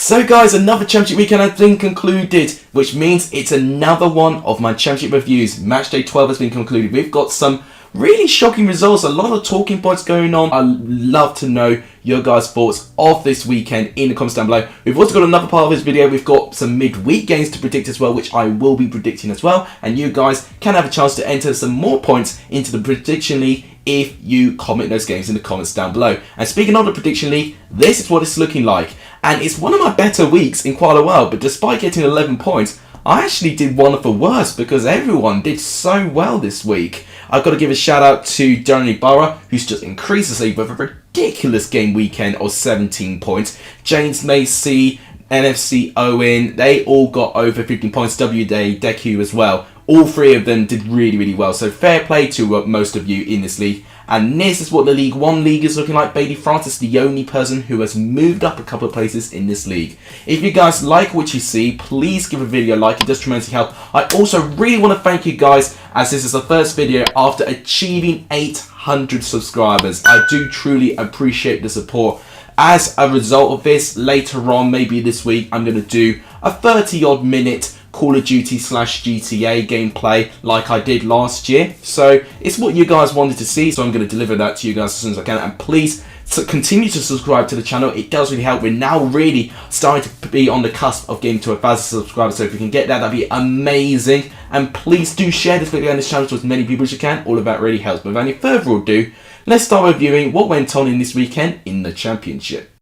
So guys, another Championship weekend has been concluded, which means it's another one of my Championship reviews. Matchday 12 has been concluded. We've got some really shocking results, a lot of talking points going on. I'd love to know your guys' thoughts of this weekend in the comments down below. We've also got another part of this video. We've got some midweek games to predict as well, which I will be predicting as well. And you guys can have a chance to enter some more points into the prediction league if you comment those games in the comments down below. And speaking of the prediction league, this is what it's looking like. And it's one of my better weeks in quite a while, but despite getting 11 points, I actually did one of the worst because everyone did so well this week. I've got to give a shout out to Jeremy Borough, who's just increased his lead with a ridiculous game weekend of 17 points. James Macy, NFC Owen, they all got over 15 points. W-Day, Deku as well. All three of them did really well. So fair play to most of you in this league. And this is what the League One league is looking like. Bailey Francis, the only person who has moved up a couple of places in this league. If you guys like what you see, please give a video a like. It does tremendously help. I also really want to thank you guys, as this is the first video after achieving 800 subscribers. I do truly appreciate the support. As a result of this, later on, maybe this week, I'm going to do a 30-odd minute Call of Duty / GTA gameplay like I did last year. So it's what you guys wanted to see, so I'm going to deliver that to you guys as soon as I can. And please continue to subscribe to the channel. It does really help. We're now really starting to be on the cusp of getting to 1,000 subscribers, so if we can get that, that'd be amazing. And please do share this video and this channel to as many people as you can. All of that really helps. But without any further ado, let's start reviewing what went on in this weekend in the Championship.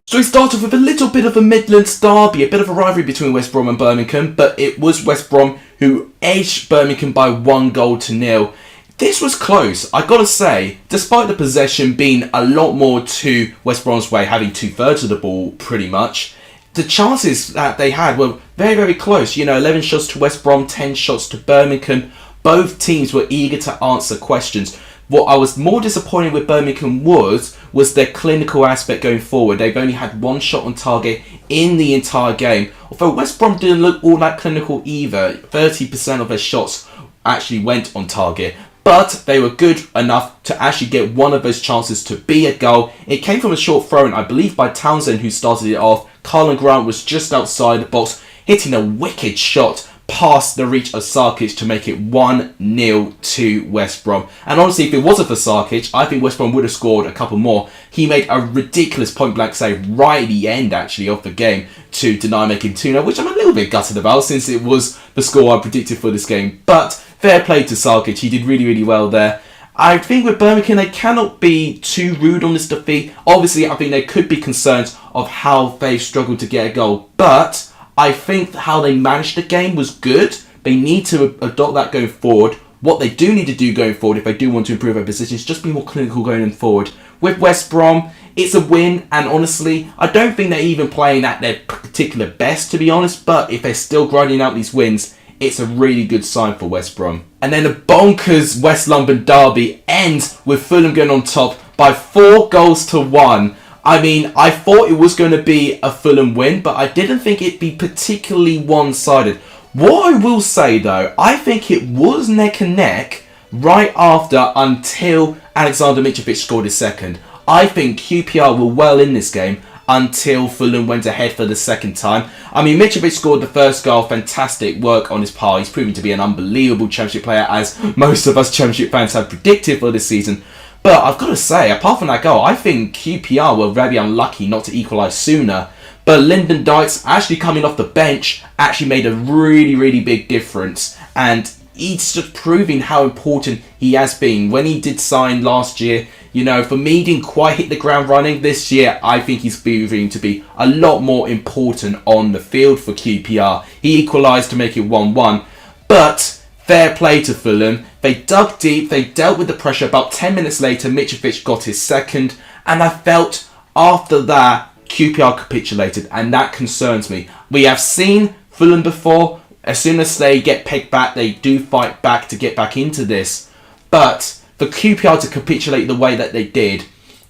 So we started with a little bit of a Midlands derby, a bit of a rivalry between West Brom and Birmingham, but it was West Brom who edged Birmingham by 1-0. This was close, I gotta say, despite the possession being a lot more to West Brom's way, having 2/3 of the ball pretty much. The chances that they had were very close. You know, 11 shots to West Brom, 10 shots to Birmingham. Both teams were eager to answer questions. What I was more disappointed with Birmingham was their clinical aspect going forward. They've only had one shot on target in the entire game. Although West Brom didn't look all that clinical either. 30% of their shots actually went on target. But they were good enough to actually get one of those chances to be a goal. It came from a short throw-in, I believe, by Townsend, who started it off. Carlin Grant was just outside the box, hitting a wicked shot past the reach of Sarkic to make it 1-0 to West Brom. And honestly, if it wasn't for Sarkic, I think West Brom would have scored a couple more. He made a ridiculous point-blank save right at the end, actually, of the game to deny making 2-0, which I'm a little bit gutted about since it was the score I predicted for this game. But fair play to Sarkic. He did really well there. I think with Birmingham, they cannot be too rude on this defeat. Obviously, I think there could be concerns of how they've struggled to get a goal, but I think how they managed the game was good. They need to adopt that going forward. What they do need to do going forward, if they do want to improve their position, is just be more clinical going forward. With West Brom, it's a win, and honestly, I don't think they're even playing at their particular best, to be honest, but if they're still grinding out these wins, it's a really good sign for West Brom. And then the bonkers West London derby ends with Fulham going on top by 4-1. I mean, I thought it was going to be a Fulham win, but I didn't think it'd be particularly one-sided. What I will say, though, I think it was neck and neck right after until Alexander Mitrovic scored his second. I think QPR were well in this game until Fulham went ahead for the second time. I mean, Mitrovic scored the first goal. Fantastic work on his part. He's proven to be an unbelievable Championship player, as most of us Championship fans have predicted for this season. But I've got to say, apart from that goal, I think QPR were very unlucky not to equalise sooner. But Lyndon Dykes, actually coming off the bench, actually made a really big difference. And he's just proving how important he has been. When he did sign last year, you know, for me, he didn't quite hit the ground running. This year, I think he's proving to be a lot more important on the field for QPR. He equalised to make it 1-1. But fair play to Fulham. They dug deep, they dealt with the pressure. About 10 minutes later, Mitrovic got his second. And I felt after that, QPR capitulated. And that concerns me. We have seen Fulham before. As soon as they get pegged back, they do fight back to get back into this. But for QPR to capitulate the way that they did,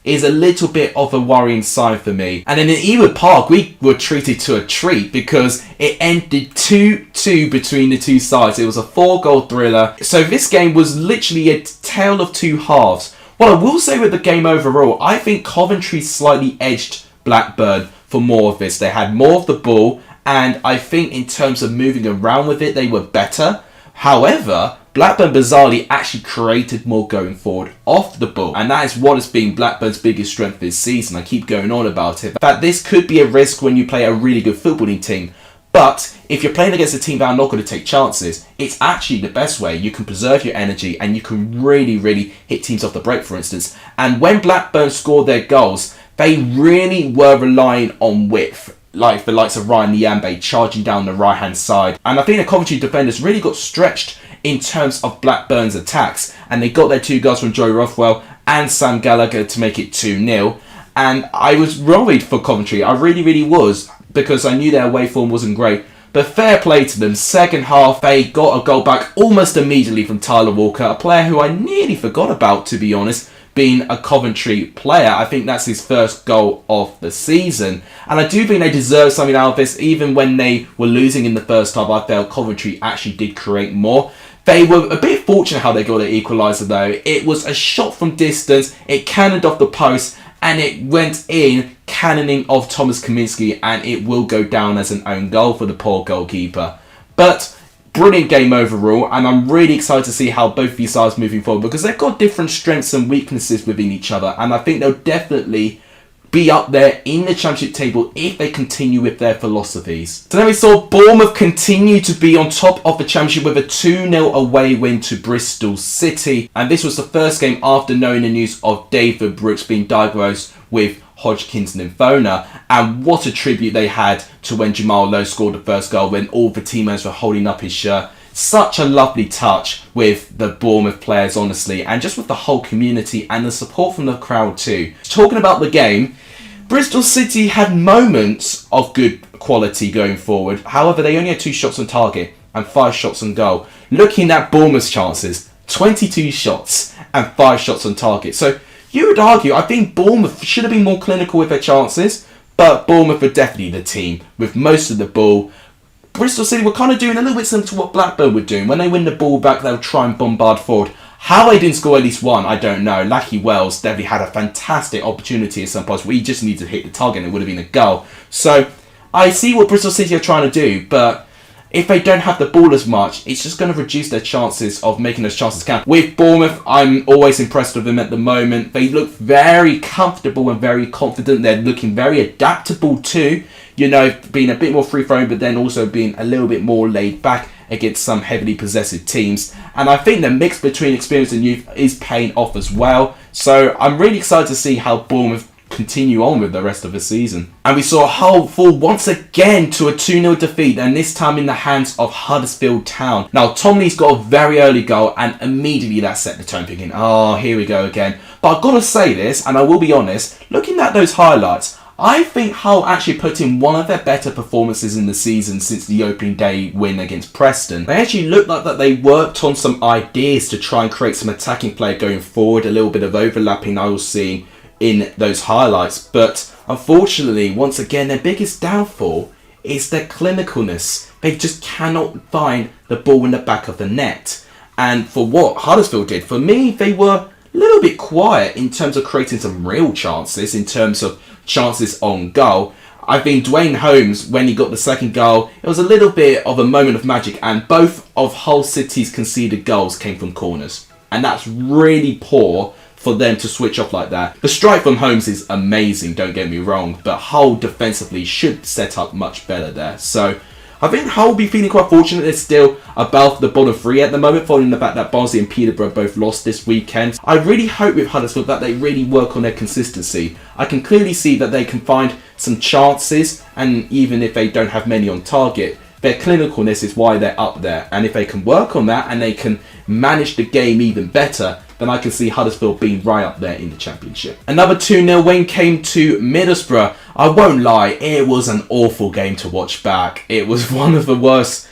is a little bit of a worrying sign for me. And then in Ewood Park, we were treated to a treat because it ended 2-2 between the two sides. It was a 4-goal thriller. So this game was literally a tale of two halves. What I will say with the game overall, I think Coventry slightly edged Blackburn for more of this. They had more of the ball, and I think in terms of moving around with it, they were better. However, Blackburn bizarrely actually created more going forward off the ball, and that is what has been Blackburn's biggest strength this season. I keep going on about it, that this could be a risk when you play a really good footballing team. But if you're playing against a team that are not going to take chances, it's actually the best way. You can preserve your energy and you can really, really hit teams off the break, for instance. And when Blackburn scored their goals, they really were relying on width, like the likes of Ryan Nyambe charging down the right-hand side. And I think the Coventry defenders really got stretched in terms of Blackburn's attacks. And they got their 2 goals from Joey Rothwell and Sam Gallagher to make it 2-0. And I was worried for Coventry. I really, really was, because I knew their away form wasn't great. But fair play to them. Second half, they got a goal back almost immediately from Tyler Walker, a player who I nearly forgot about, to be honest, being a Coventry player. I think that's his first goal of the season. And I do think they deserve something out of this. Even when they were losing in the first half, I felt Coventry actually did create more. They were a bit fortunate how they got their equaliser though. It was a shot from distance, it cannoned off the post, and it went in, cannoning off Thomas Kaminski, and it will go down as an own goal for the poor goalkeeper. But brilliant game overall, and I'm really excited to see how both of these sides moving forward, because they've got different strengths and weaknesses within each other, and I think they'll definitely be up there in the Championship table if they continue with their philosophies. So then we saw Bournemouth continue to be on top of the Championship with a 2-0 away win to Bristol City, and this was the first game after knowing the news of David Brooks being diagnosed with Hodgkin's lymphoma, and what a tribute they had to when Jamal Lowe scored the first goal when all the teammates were holding up his shirt. Such a lovely touch with the Bournemouth players, honestly, and just with the whole community and the support from the crowd too. Talking about the game, Bristol City had moments of good quality going forward. However, they only had 2 shots on target and 5 shots on goal. Looking at Bournemouth's chances, 22 shots and 5 shots on target. So you would argue, I think Bournemouth should have been more clinical with their chances, but Bournemouth were definitely the team with most of the ball. Bristol City were kind of doing a little bit similar to what Blackburn were doing. When they win the ball back, they'll try and bombard forward. How they didn't score at least one, I don't know. Lackey Wells definitely had a fantastic opportunity at some points where he just needed to hit the target and it would have been a goal. So I see what Bristol City are trying to do, but if they don't have the ball as much, it's just going to reduce their chances of making those chances count. With Bournemouth, I'm always impressed with them at the moment. They look very comfortable and very confident. They're looking very adaptable too. You know, being a bit more free-flowing, but then also being a little bit more laid back against some heavily possessive teams. And I think the mix between experience and youth is paying off as well. So I'm really excited to see how Bournemouth continue on with the rest of the season. And we saw Hull fall once again to a 2-0 defeat, and this time in the hands of Huddersfield Town. Now, Tom Lee's got a very early goal, and immediately that set the tone, thinking, oh, here we go again. But I've got to say this, and I will be honest, looking at those highlights, I think Hull actually put in one of their better performances in the season since the opening day win against Preston. They actually looked like that they worked on some ideas to try and create some attacking play going forward, a little bit of overlapping I was seeing in those highlights. But unfortunately, once again, their biggest downfall is their clinicalness. They just cannot find the ball in the back of the net. And for what Huddersfield did, for me, they were a little bit quiet in terms of creating some real chances, in terms of chances on goal. I think Dwayne Holmes, when he got the second goal, it was a little bit of a moment of magic, and both of Hull City's conceded goals came from corners. And that's really poor for them to switch off like that. The strike from Holmes is amazing, don't get me wrong, but Hull defensively should set up much better there. So I think Hull will be feeling quite fortunate. They're still above the bottom 3 at the moment, following the fact that Barnsley and Peterborough both lost this weekend. I really hope with Huddersfield that they really work on their consistency. I can clearly see that they can find some chances, and even if they don't have many on target, their clinicalness is why they're up there. And if they can work on that and they can manage the game even better, then I can see Huddersfield being right up there in the Championship. Another 2-0 win came to Middlesbrough. I won't lie, it was an awful game to watch back. It was one of the worst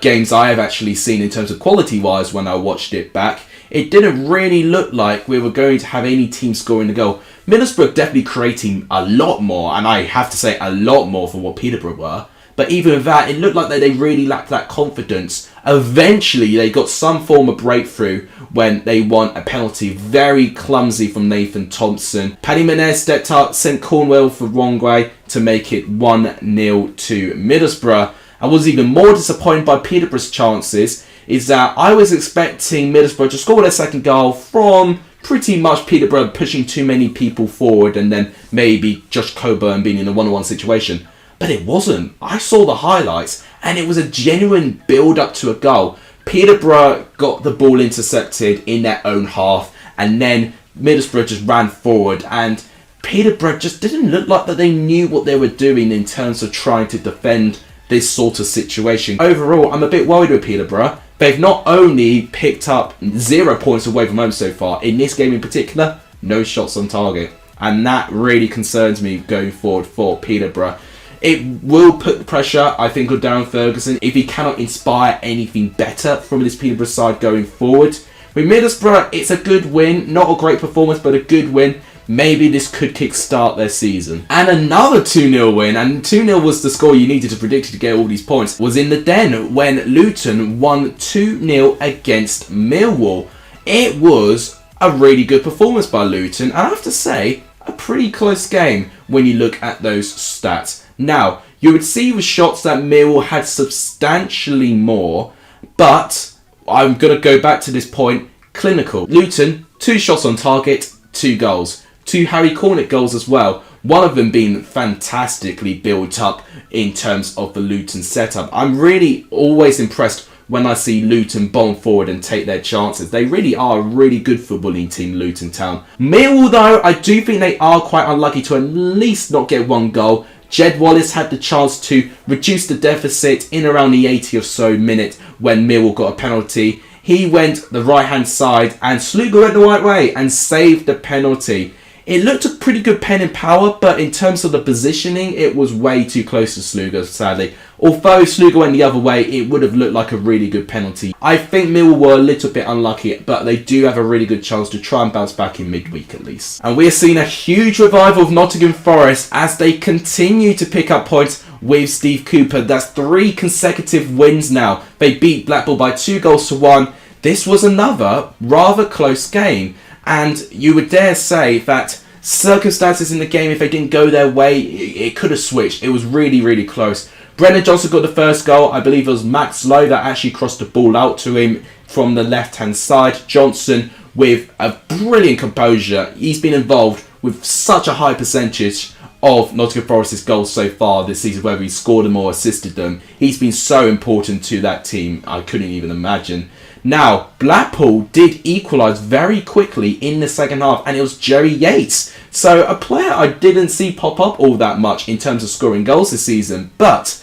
games I have actually seen in terms of quality-wise when I watched it back. it didn't really look like we were going to have any team scoring a goal. Middlesbrough definitely creating a lot more, and I have to say a lot more for what Peterborough were. But even with that, it looked like they really lacked that confidence. Eventually, they got some form of breakthrough when they won a penalty, very clumsy from Nathan Thompson. Paddy Menez stepped up, sent Cornwell for wrong way to make it 1-0 to Middlesbrough. I was even more disappointed by Peterborough's chances, is that I was expecting Middlesbrough to score their second goal from pretty much Peterborough pushing too many people forward and then maybe Josh Coburn being in a 1-on-1 situation. But it wasn't. I saw the highlights and it was a genuine build-up to a goal. Peterborough got the ball intercepted in their own half and then Middlesbrough just ran forward, and Peterborough just didn't look like that they knew what they were doing in terms of trying to defend this sort of situation. Overall, I'm a bit worried with Peterborough. They've not only picked up 0 points away from home so far, in this game in particular, no shots on target. And that really concerns me going forward for Peterborough. It will put pressure, I think, on Darren Ferguson if he cannot inspire anything better from this Peterborough side going forward. With Middlesbrough, it's a good win. Not a great performance, but a good win. Maybe this could kickstart their season. And another 2-0 win, and 2-0 was the score you needed to predict to get all these points, was in the Den when Luton won 2-0 against Millwall. It was a really good performance by Luton, and I have to say, a pretty close game when you look at those stats. Now, you would see with shots that Millwall had substantially more, but I'm going to go back to this point, clinical. Luton, 2 shots on target, 2 goals. 2 Harry Cornick goals as well. One of them being fantastically built up in terms of the Luton setup. I'm really always impressed when I see Luton bomb forward and take their chances. They really are a really good footballing team, Luton Town. Millwall though, I do think they are quite unlucky to at least not get 1 goal. Jed Wallace had the chance to reduce the deficit in around the 80 or so minute when Millwall got a penalty. He went the right hand side and Sluga went the right way and saved the penalty. It looked a pretty good pen in power, but in terms of the positioning, it was way too close to Sluga, sadly. Although Sluga went the other way, it would have looked like a really good penalty. I think Millwall were a little bit unlucky, but they do have a really good chance to try and bounce back in midweek at least. And we're seeing a huge revival of Nottingham Forest as they continue to pick up points with Steve Cooper. That's 3 consecutive wins now. They beat Blackpool by 2-1. This was another rather close game. And you would dare say that circumstances in the game, if they didn't go their way, it could have switched. It was really, really close. Brennan Johnson got the first goal. I believe it was Max Lowe that actually crossed the ball out to him from the left-hand side. Johnson with a brilliant composure. He's been involved with such a high percentage of Nottingham Forest's goals so far this season, whether he scored them or assisted them. He's been so important to that team, I couldn't even imagine. Now, Blackpool did equalise very quickly in the second half, and it was Jerry Yates. So, a player I didn't see pop up all that much in terms of scoring goals this season. But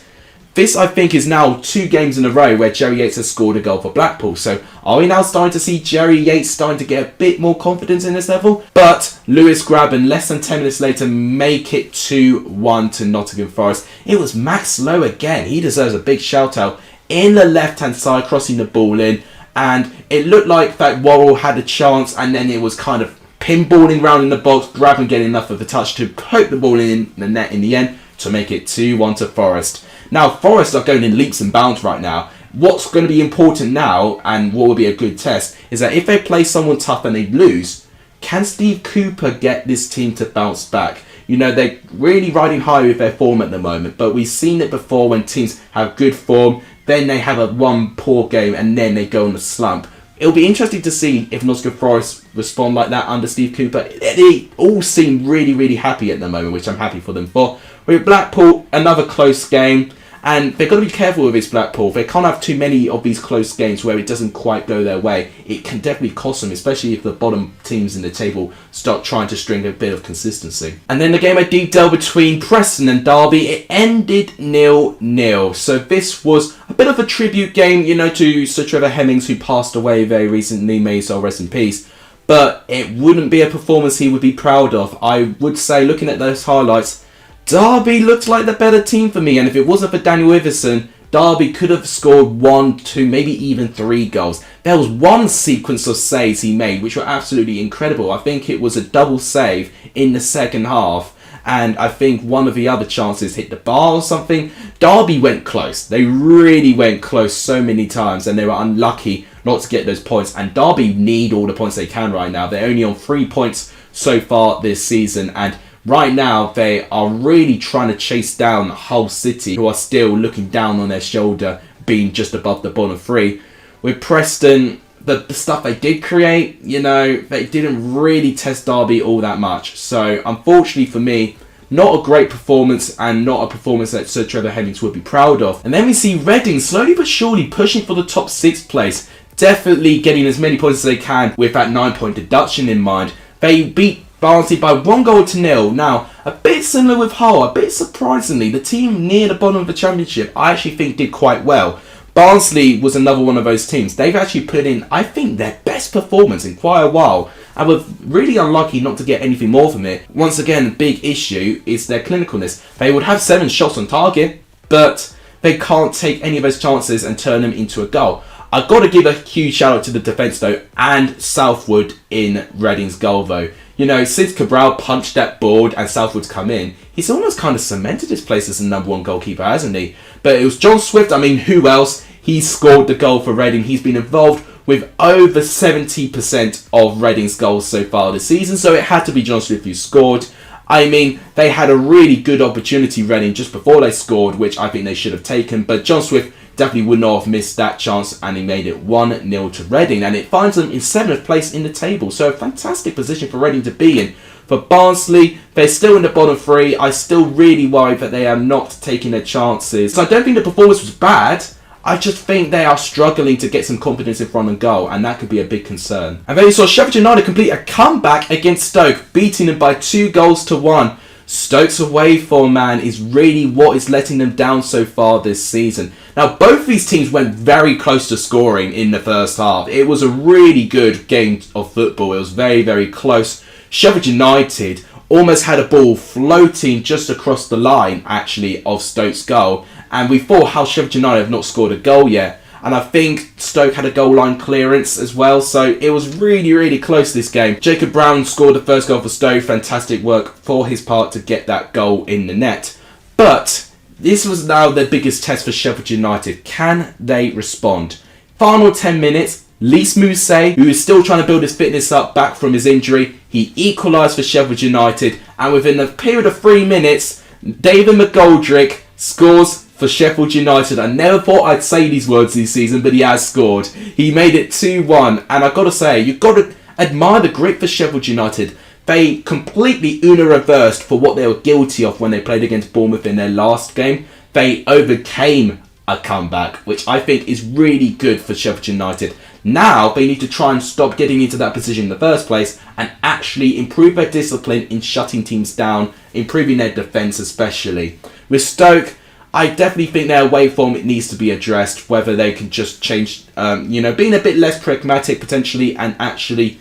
this, I think, is now 2 games in a row where Jerry Yates has scored a goal for Blackpool. So, are we now starting to see Jerry Yates starting to get a bit more confidence in this level? But Lewis Graben, less than 10 minutes later, make it 2-1 to Nottingham Forest. It was Max Lowe again. He deserves a big shout out in the left-hand side, crossing the ball in. And it looked like that Worrell had a chance, and then it was kind of pinballing around in the box, Graben getting enough of a touch to poke the ball in the net in the end to make it 2-1 to Forest. Now, Forest are going in leaps and bounds right now. What's going to be important now, and what will be a good test, is that if they play someone tough and they lose, can Steve Cooper get this team to bounce back? You know, they're really riding high with their form at the moment, but we've seen it before when teams have good form, then they have a 1 poor game and then they go on a slump. It'll be interesting to see if Nottingham Forest respond like that under Steve Cooper. They all seem really, really happy at the moment, which I'm happy for them for. With Blackpool, another close game. And they've got to be careful with this Blackpool. They can't have too many of these close games where it doesn't quite go their way. It can definitely cost them, especially if the bottom teams in the table start trying to string a bit of consistency. And then the game at Deep Dell between Preston and Derby, it ended 0-0. So this was a bit of a tribute game, you know, to Sir Trevor Hemmings, who passed away very recently. May his soul rest in peace. But it wouldn't be a performance he would be proud of. I would say, looking at those highlights, Derby looked like the better team for me, and if it wasn't for Daniel Iverson, Derby could have scored 1, 2, maybe even 3 goals. There was one sequence of saves he made which were absolutely incredible. I think it was a double save in the second half, and I think one of the other chances hit the bar or something. Derby went close. They really went close so many times, and they were unlucky not to get those points. And Derby need all the points they can right now. They're only on 3 points so far this season, and right now they are really trying to chase down Hull City, who are still looking down on their shoulder, being just above the bottom 3. With Preston, the stuff they did create, they didn't really test Derby all that much. So unfortunately for me, not a great performance, and not a performance that Sir Trevor Hemmings would be proud of. And then we see Reading slowly but surely pushing for the top 6 place, definitely getting as many points as they can with that 9-point deduction in mind. They beat Barnsley by 1-0. Now, a bit similar with Hull, a bit surprisingly, the team near the bottom of the Championship I actually think did quite well. Barnsley was another one of those teams. They've actually put in, I think, their best performance in quite a while, and were really unlucky not to get anything more from it. Once again, the big issue is their clinicalness. They would have 7 shots on target, but they can't take any of those chances and turn them into a goal. I've got to give a huge shout out to the defence though, and Southwood in Reading's goal though. Since Cabral punched that board and Southwood's come in, he's almost kind of cemented his place as the number 1 goalkeeper, hasn't he? But it was John Swift. I mean, who else? He scored the goal for Reading. He's been involved with over 70% of Reading's goals so far this season, so it had to be John Swift who scored. I mean, they had a really good opportunity, Reading, just before they scored, which I think they should have taken, but John Swift definitely would not have missed that chance, and he made it 1-0 to Reading, and it finds them in 7th place in the table, so a fantastic position for Reading to be in. For Barnsley, they're still in the bottom 3. I still really worry that they are not taking their chances. So I don't think the performance was bad. I just think they are struggling to get some confidence in front and goal, and that could be a big concern. And then you saw Sheffield United complete a comeback against Stoke, beating them by 2-1. Stoke's away form, man, is really what is letting them down so far this season. Now, both these teams went very close to scoring in the first half. It was a really good game of football. It was very, very close. Sheffield United almost had a ball floating just across the line, actually, of Stoke's goal. And we thought how Sheffield United have not scored a goal yet. And I think Stoke had a goal line clearance as well. So it was really, really close, this game. Jacob Brown scored the first goal for Stoke. Fantastic work for his part to get that goal in the net. But this was now their biggest test for Sheffield United. Can they respond? Final 10 minutes. Lys Mousset, who is still trying to build his fitness up back from his injury, he equalised for Sheffield United. And within a period of 3 minutes, David McGoldrick scores for Sheffield United. I never thought I'd say these words this season, but he has scored. He made it 2-1, and I've got to say, you've got to admire the grit for Sheffield United. They completely reversed for what they were guilty of when they played against Bournemouth in their last game. They overcame a comeback, which I think is really good for Sheffield United. Now they need to try and stop getting into that position in the first place and actually improve their discipline in shutting teams down, improving their defence especially. With Stoke, I definitely think their away form, it needs to be addressed, whether they can just change, being a bit less pragmatic potentially, and actually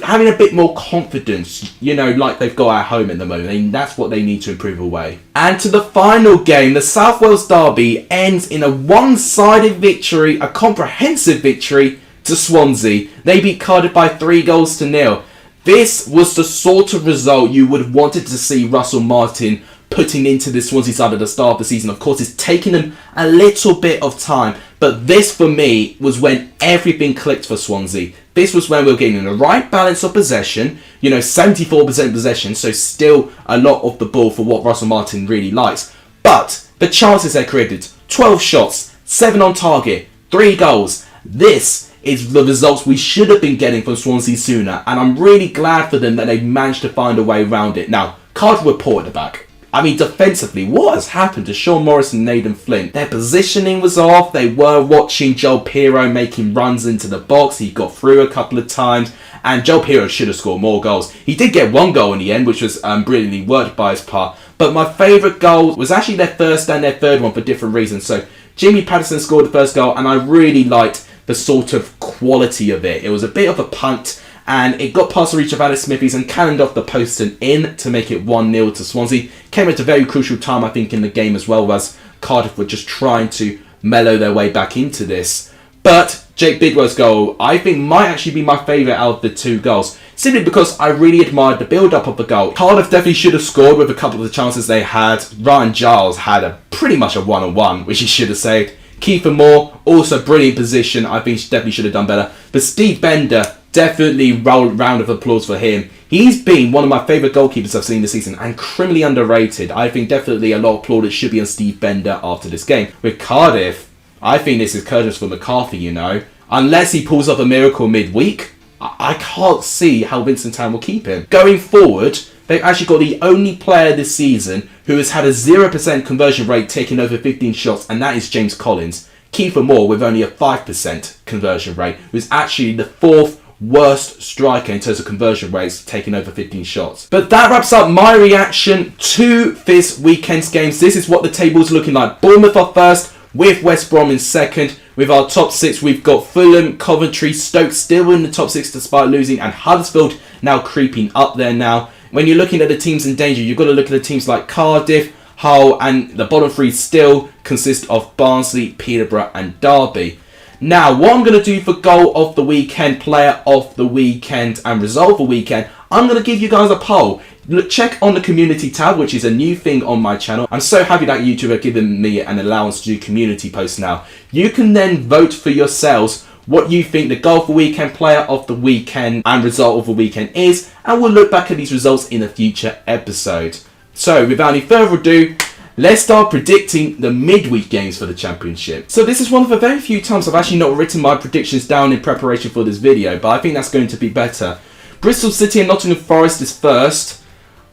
having a bit more confidence, like they've got at home at the moment. And that's what they need to improve away. And to the final game, the South Wales derby ends in a one-sided victory, a comprehensive victory to Swansea. They beat Cardiff by 3-0. This was the sort of result you would have wanted to see Russell Martin putting into the Swansea side at the start of the season. Of course, it's taken them a little bit of time, but this for me was when everything clicked for Swansea. This was when we were getting the right balance of possession, 74% possession, so still a lot of the ball for what Russell Martin really likes. But the chances they created, 12 shots, 7 on target, 3 goals. This is the results we should have been getting from Swansea sooner, and I'm really glad for them that they managed to find a way around it. Now, Cardiff were poor at the back. I mean, defensively, what has happened to Sean Morris and Nathan Flint? Their positioning was off. They were watching Joel Pirro making runs into the box. He got through a couple of times, and Joel Pirro should have scored more goals. He did get 1 goal in the end, which was brilliantly worked by his part. But my favourite goal was actually their first and their third one for different reasons. So Jimmy Patterson scored the first goal, and I really liked the sort of quality of it. It was a bit of a punt, and it got past the reach of Alex Smithies and cannoned off the post and in to make it 1-0 to Swansea. Came at a very crucial time, I think, in the game as well, as Cardiff were just trying to mellow their way back into this. But Jake Bidwell's goal, I think, might actually be my favourite out of the 2 goals. Simply because I really admired the build-up of the goal. Cardiff definitely should have scored with a couple of the chances they had. Ryan Giles had pretty much a one-on-one, which he should have saved. Kiefer Moore, also brilliant position. I think he definitely should have done better. But Steve Bender, definitely round of applause for him. He's been one of my favourite goalkeepers I've seen this season and criminally underrated. I think definitely a lot of plaudits should be on Steve Bender after this game. With Cardiff, I think this is curtains for McCarthy, you know. Unless he pulls off a miracle midweek, I can't see how Vincent Tan will keep him. Going forward, they've actually got the only player this season who has had a 0% conversion rate taking over 15 shots, and that is James Collins. Kiefer Moore with only a 5% conversion rate, who's actually the 4th worst striker in terms of conversion rates taking over 15 shots. But that wraps up my reaction to this weekend's games. This is what the table's looking like. Bournemouth are first, with West Brom in second. With our top 6, we've got Fulham, Coventry, Stoke still in the top 6 despite losing, and Huddersfield now creeping up there now. When you're looking at the teams in danger, you've got to look at the teams like Cardiff, Hull, and the bottom 3 still consist of Barnsley, Peterborough, and Derby. Now, what I'm going to do for goal of the weekend, player of the weekend, and result of the weekend, I'm going to give you guys a poll. Check on the community tab, which is a new thing on my channel. I'm so happy that YouTube have given me an allowance to do community posts now. You can then vote for yourselves what you think the goal of the weekend, player of the weekend, and result of the weekend is, and we'll look back at these results in a future episode. So, without any further ado, let's start predicting the midweek games for the Championship. So this is one of the very few times I've actually not written my predictions down in preparation for this video, but I think that's going to be better. Bristol City and Nottingham Forest is first.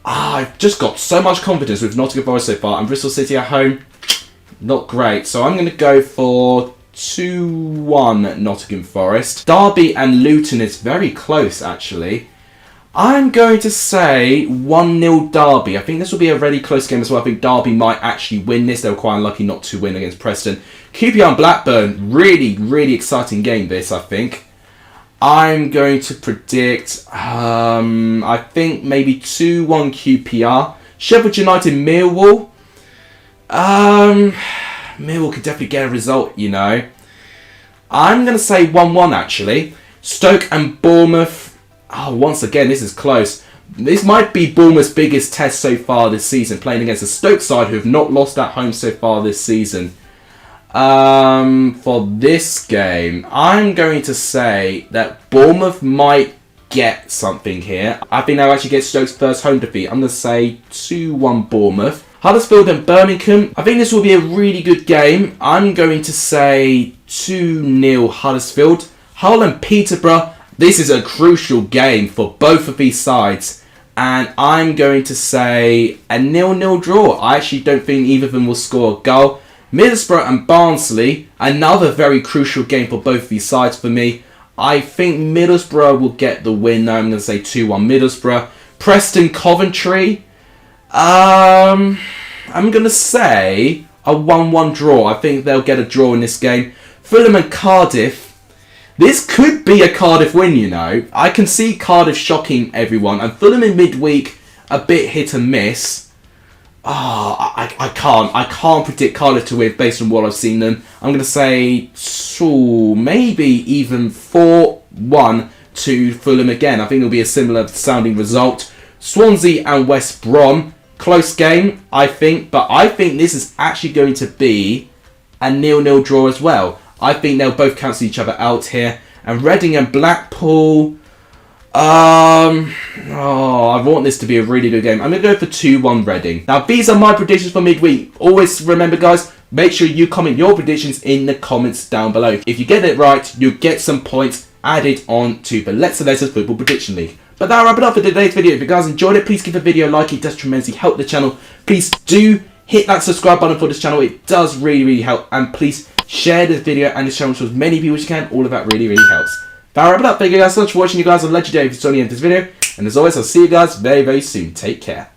I've just got so much confidence with Nottingham Forest so far, and Bristol City at home, not great. So I'm going to go for 2-1 Nottingham Forest. Derby and Luton is very close, actually. I'm going to say 1-0 Derby. I think this will be a really close game as well. I think Derby might actually win this. They were quite unlucky not to win against Preston. QPR and Blackburn, really exciting game this, I think. I'm going to predict, I think maybe 2-1 QPR. Sheffield United Millwall. Millwall could definitely get a result, you know. I'm going to say 1-1 actually. Stoke and Bournemouth. Once again, this is close. This might be Bournemouth's biggest test so far this season, playing against a Stoke side who have not lost at home so far this season. For this game, I'm going to say that Bournemouth might get something here. I think they'll actually get Stoke's first home defeat. I'm going to say 2-1 Bournemouth. Huddersfield and Birmingham. I think this will be a really good game. I'm going to say 2-0 Huddersfield. Hull and Peterborough. This is a crucial game for both of these sides. And I'm going to say a 0-0 draw. I actually don't think either of them will score a goal. Middlesbrough and Barnsley, another very crucial game for both of these sides for me. I think Middlesbrough will get the win. Now I'm going to say 2-1 Middlesbrough. Preston, Coventry. I'm going to say a 1-1 draw. I think they'll get a draw in this game. Fulham and Cardiff. This could be a Cardiff win, you know. I can see Cardiff shocking everyone. And Fulham in midweek, a bit hit and miss. I can't predict Cardiff to win based on what I've seen them. I'm going to say maybe even 4-1 to Fulham again. I think it'll be a similar sounding result. Swansea and West Brom, close game, I think. But I think this is actually going to be a 0-0 draw as well. I think they'll both cancel each other out here. And Reading and Blackpool. I want this to be a really good game. I'm going to go for 2-1 Reading. Now, these are my predictions for midweek. Always remember, guys, make sure you comment your predictions in the comments down below. If you get it right, you'll get some points added on to the Let's Latest Football Prediction League. But that'll wrap it up for today's video. If you guys enjoyed it, please give the video a like. It does tremendously help the channel. Please do hit that subscribe button for this channel. It does really help. And please share this video and this channel to as many people as you can. All of that really helps. That'll wrap it up. Thank you guys so much for watching. You guys are legendary if you saw the end of this video. And as always, I'll see you guys very soon. Take care.